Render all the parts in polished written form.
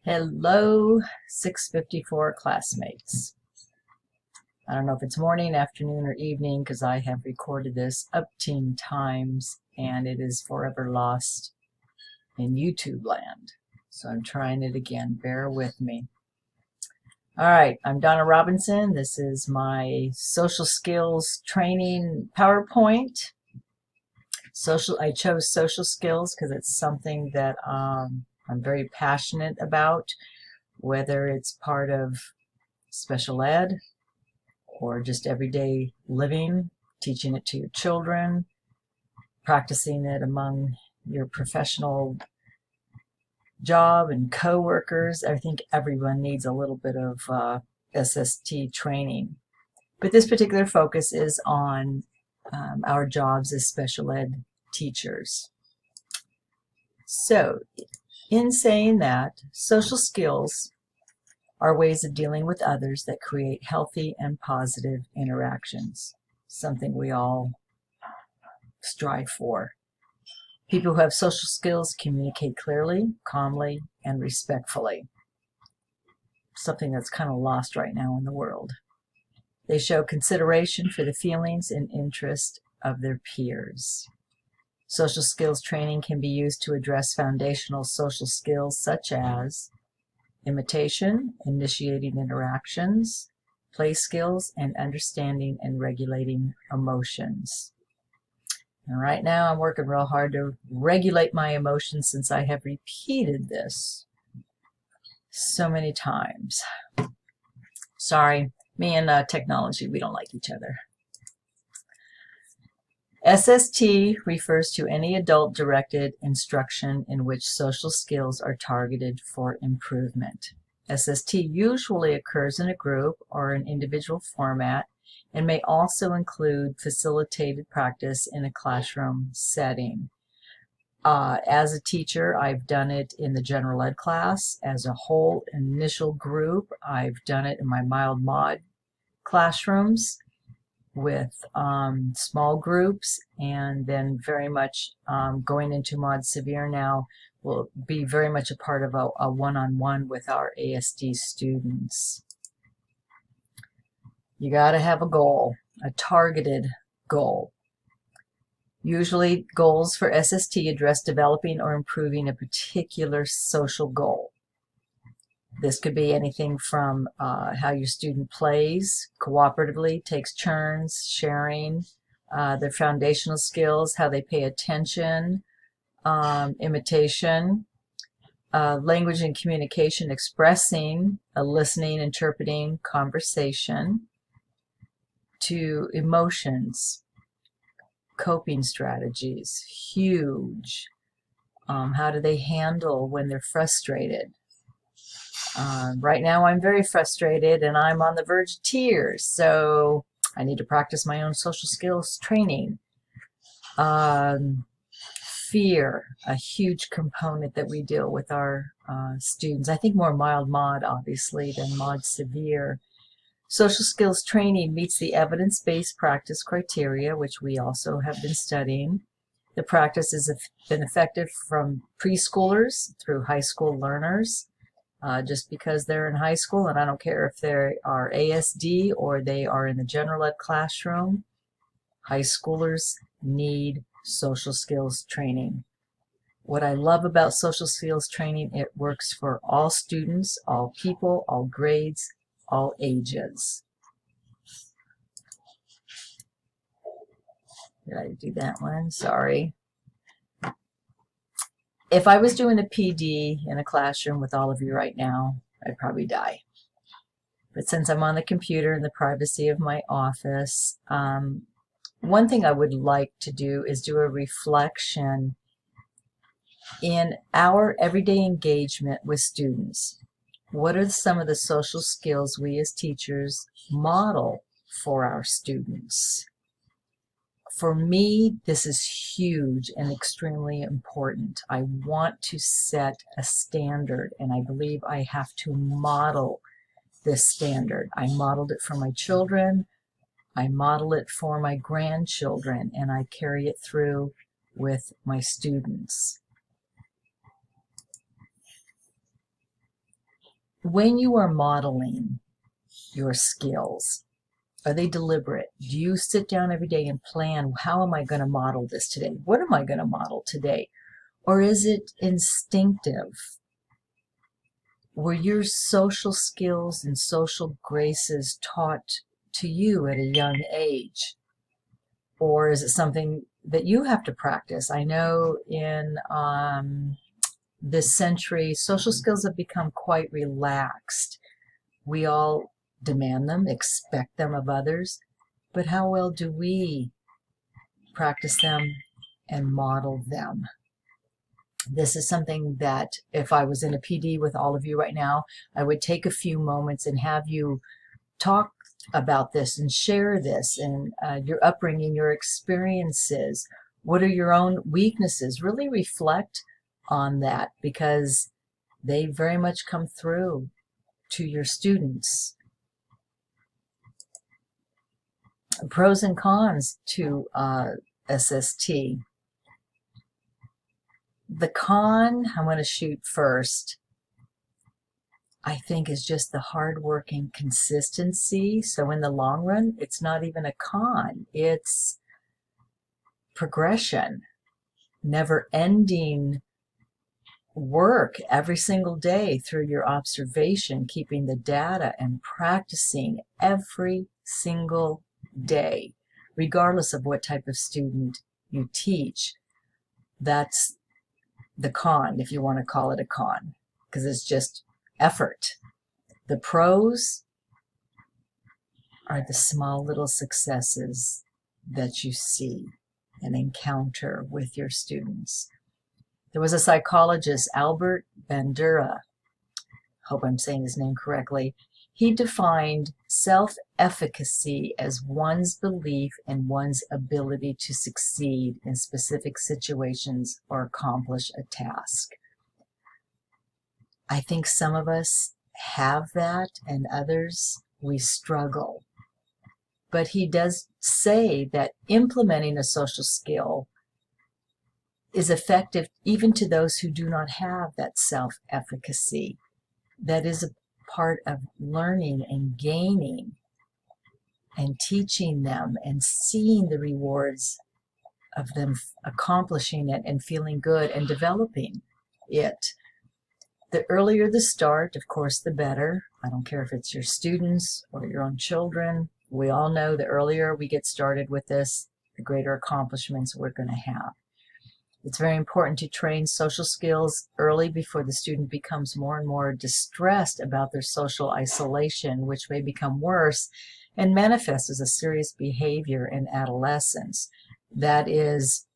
Hello, 654 classmates. I don't know if it's morning, afternoon, or evening because I have recorded this upteen times and it is forever lost in YouTube land. So I'm trying it again. Bear with me. All right, I'm Donna Robinson. This is my social skills training PowerPoint. I chose social skills because it's something that I'm very passionate about, whether it's part of special ed or just everyday living, teaching it to your children, practicing it among your professional job and co-workers. I think everyone needs a little bit of SST training. But this particular focus is on our jobs as special ed teachers. So, in saying that, social skills are ways of dealing with others that create healthy and positive interactions, something we all strive for. People who have social skills communicate clearly, calmly, and respectfully, something that's kind of lost right now in the world. They show consideration for the feelings and interest of their peers. Social skills training can be used to address foundational social skills such as imitation, initiating interactions, play skills, and understanding and regulating emotions. And right now I'm working real hard to regulate my emotions since I have repeated this so many times. Sorry, me and technology, we don't like each other. SST refers to any adult-directed instruction in which social skills are targeted for improvement. SST usually occurs in a group or an individual format and may also include facilitated practice in a classroom setting. As a teacher, I've done it in the general ed class as a whole initial group. I've done it in my mild mod classrooms with small groups, and then very much going into mod severe now will be very much a part of a one-on-one with our ASD students. You got to have a goal, a targeted goal. Usually goals for SST address developing or improving a particular social goal. This could be anything from how your student plays cooperatively, takes turns, sharing, their foundational skills, how they pay attention, imitation, language and communication, expressing, listening, interpreting, conversation, to emotions, coping strategies, huge. How do they handle when they're frustrated? Right now I'm very frustrated and I'm on the verge of tears, so I need to practice my own social skills training. Fear, a huge component that we deal with our students. I think more mild mod, obviously, than mod severe. Social skills training meets the evidence-based practice criteria, which we also have been studying. The practice has been effective from preschoolers through high school learners. Just because they're in high school, and I don't care if they are ASD or they are in the general ed classroom, high schoolers need social skills training. What I love about social skills training, it works for all students, all people, all grades, all ages. Did I do that one? Sorry. If I was doing a PD in a classroom with all of you right now, I'd probably die. But since I'm on the computer in the privacy of my office, one thing I would like to do is do a reflection in our everyday engagement with students. What are some of the social skills we as teachers model for our students? For me, this is huge and extremely important. I want to set a standard, and I believe I have to model this standard. I modeled it for my children, I model it for my grandchildren, and I carry it through with my students. when you are modeling your skills, are they deliberate? Do you sit down every day and plan, how am I going to model this today? What am I going to model today? Or is it instinctive? Were your social skills and social graces taught to you at a young age? Or is it something that you have to practice? I know in this century, social skills have become quite relaxed. We all demand them, expect them of others, but how well do we practice them and model them? This is something that if I was in a PD with all of you right now, I would take a few moments and have you talk about this and share this and your upbringing, your experiences. What are your own weaknesses? Really reflect on that, because they very much come through to your students. Pros and cons to SST. The con, I'm going to shoot first, I think is just the hard work and consistency. So in the long run, it's not even a con. It's progression, never-ending work every single day through your observation, keeping the data and practicing every single day, regardless of what type of student you teach. That's the con, if you want to call it a con, because it's just effort. The pros are the small little successes that you see and encounter with your students. There was a psychologist, Albert Bandura, hope I'm saying his name correctly. He defined self-efficacy as one's belief in one's ability to succeed in specific situations or accomplish a task. I think some of us have that and others we struggle. But he does say that implementing a social skill is effective even to those who do not have that self-efficacy. That is a part of learning and gaining and teaching them and seeing the rewards of them accomplishing it and feeling good and developing it. The earlier the start, of course, the better. I don't care if it's your students or your own children. We all know the earlier we get started with this, the greater accomplishments we're going to have. It's very important to train social skills early before the student becomes more and more distressed about their social isolation, which may become worse and manifest as a serious behavior in adolescence. That is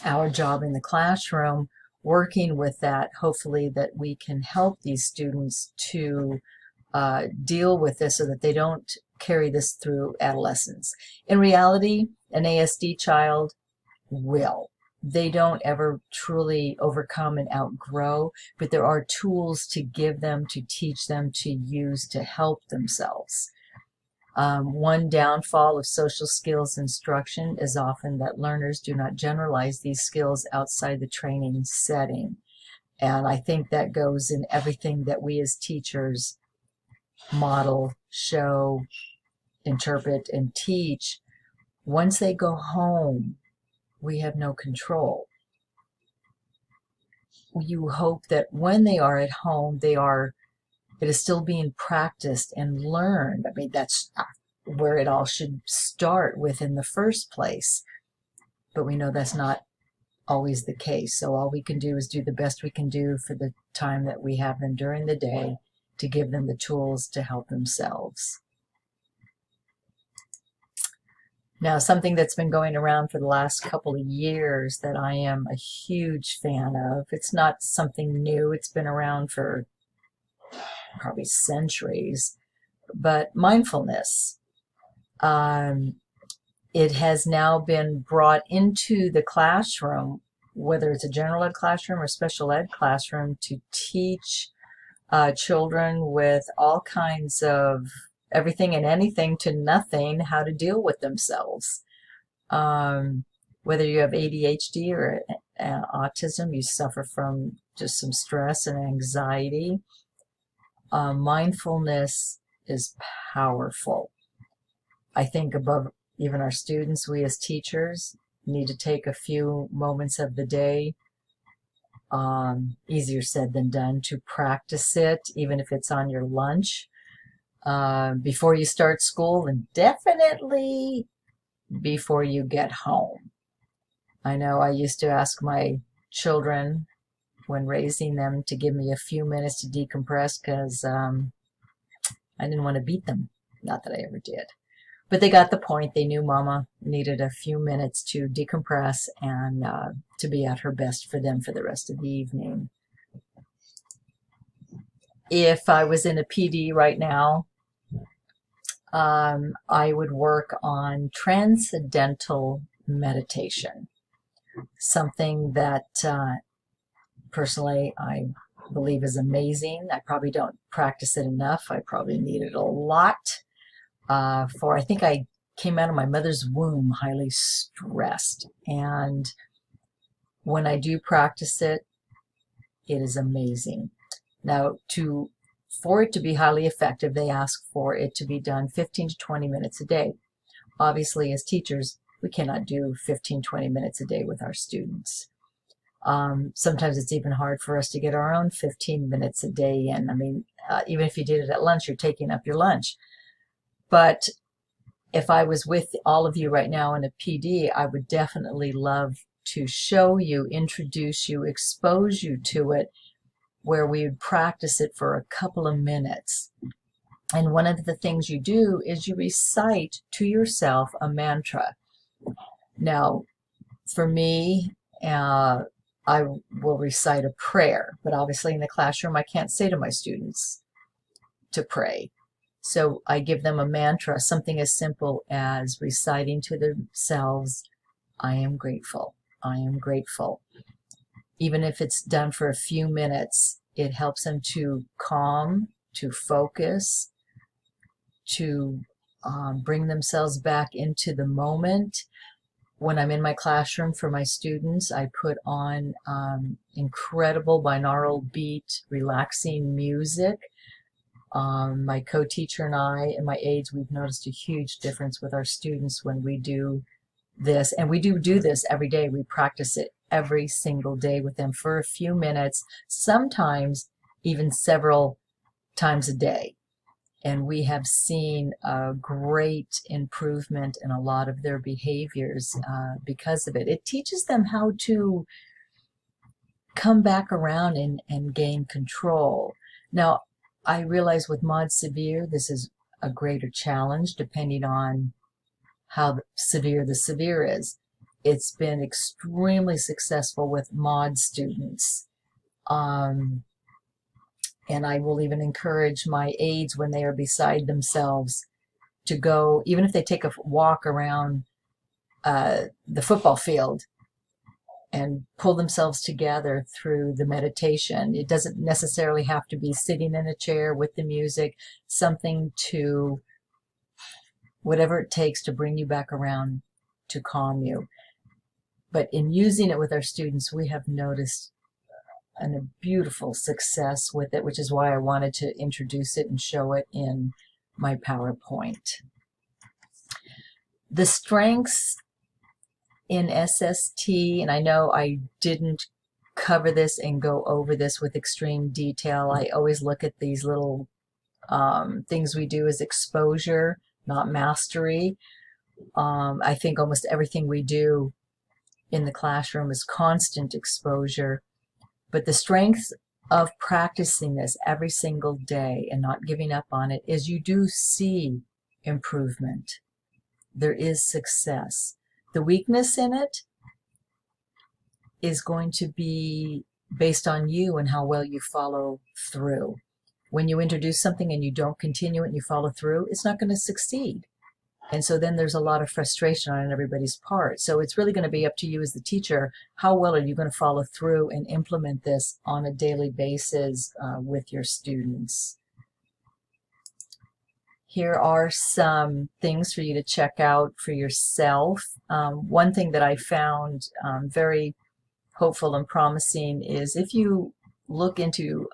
our job in the classroom, working with that, hopefully that we can help these students to deal with this so that they don't carry this through adolescence. In reality, an ASD child will. They don't ever truly overcome and outgrow, but there are tools to give them, to teach them, to use to help themselves. One downfall of social skills instruction is often that learners do not generalize these skills outside the training setting. And I think that goes in everything that we as teachers model, show, interpret, and teach. Once they go home, we have no control. You hope that when they are at home, it is still being practiced and learned. I mean, that's where it all should start with in the first place. But we know that's not always the case. So all we can do is do the best we can do for the time that we have them during the day to give them the tools to help themselves. Now, something that's been going around for the last couple of years that I am a huge fan of, it's not something new, it's been around for probably centuries, but mindfulness. It has now been brought into the classroom, whether it's a general ed classroom or special ed classroom, to teach children with all kinds of everything and anything to nothing, how to deal with themselves. Whether you have ADHD or autism, you suffer from just some stress and anxiety. Mindfulness is powerful. I think above even our students, we as teachers need to take a few moments of the day, easier said than done, to practice it, even if it's on your lunch, before you start school, and definitely before you get home. I know I used to ask my children when raising them to give me a few minutes to decompress because I didn't want to beat them. Not that I ever did. But they got the point. They knew Mama needed a few minutes to decompress and to be at her best for them for the rest of the evening. If I was in a PD right now, I would work on transcendental meditation, something that personally I believe is amazing. I probably don't practice it enough. I probably need it a lot. I think I came out of my mother's womb highly stressed. And when I do practice it, it is amazing. Now, for it to be highly effective, they ask for it to be done 15 to 20 minutes a day. Obviously, as teachers, we cannot do 15, 20 minutes a day with our students. Sometimes it's even hard for us to get our own 15 minutes a day in. I mean, even if you did it at lunch, you're taking up your lunch. But if I was with all of you right now in a PD, I would definitely love to show you, introduce you, expose you to it, where we would practice it for a couple of minutes. And one of the things you do is you recite to yourself a mantra. Now, for me, I will recite a prayer, but obviously in the classroom, I can't say to my students to pray. So I give them a mantra, something as simple as reciting to themselves, I am grateful, I am grateful. Even if it's done for a few minutes, it helps them to calm, to focus, to bring themselves back into the moment. When I'm in my classroom for my students, I put on incredible binaural beat, relaxing music. My co-teacher and I and my aides, we've noticed a huge difference with our students when we do this. And we do this every day. We practice it every single day with them for a few minutes, sometimes even several times a day. And we have seen a great improvement in a lot of their behaviors because of it. It teaches them how to come back around and gain control. Now, I realize with Mod Severe, this is a greater challenge depending on how severe the severe is. It's been extremely successful with Mod students. And I will even encourage my aides when they are beside themselves to go, even if they take a walk around the football field, and pull themselves together through the meditation. It doesn't necessarily have to be sitting in a chair with the music, something to, whatever it takes to bring you back around to calm you. But in using it with our students, we have noticed a beautiful success with it, which is why I wanted to introduce it and show it in my PowerPoint. The strengths in SST, and I know I didn't cover this and go over this with extreme detail. I always look at these little things we do as exposure, not mastery. I think almost everything we do in the classroom is constant exposure. But the strength of practicing this every single day and not giving up on it is you do see improvement. There is success. The weakness in it is going to be based on you and how well you follow through. When you introduce something and you don't continue it and you follow through, it's not going to succeed. And so then there's a lot of frustration on everybody's part. So it's really going to be up to you as the teacher. How well are you going to follow through and implement this on a daily basis with your students? Here are some things for you to check out for yourself. One thing that I found very hopeful and promising is if you look into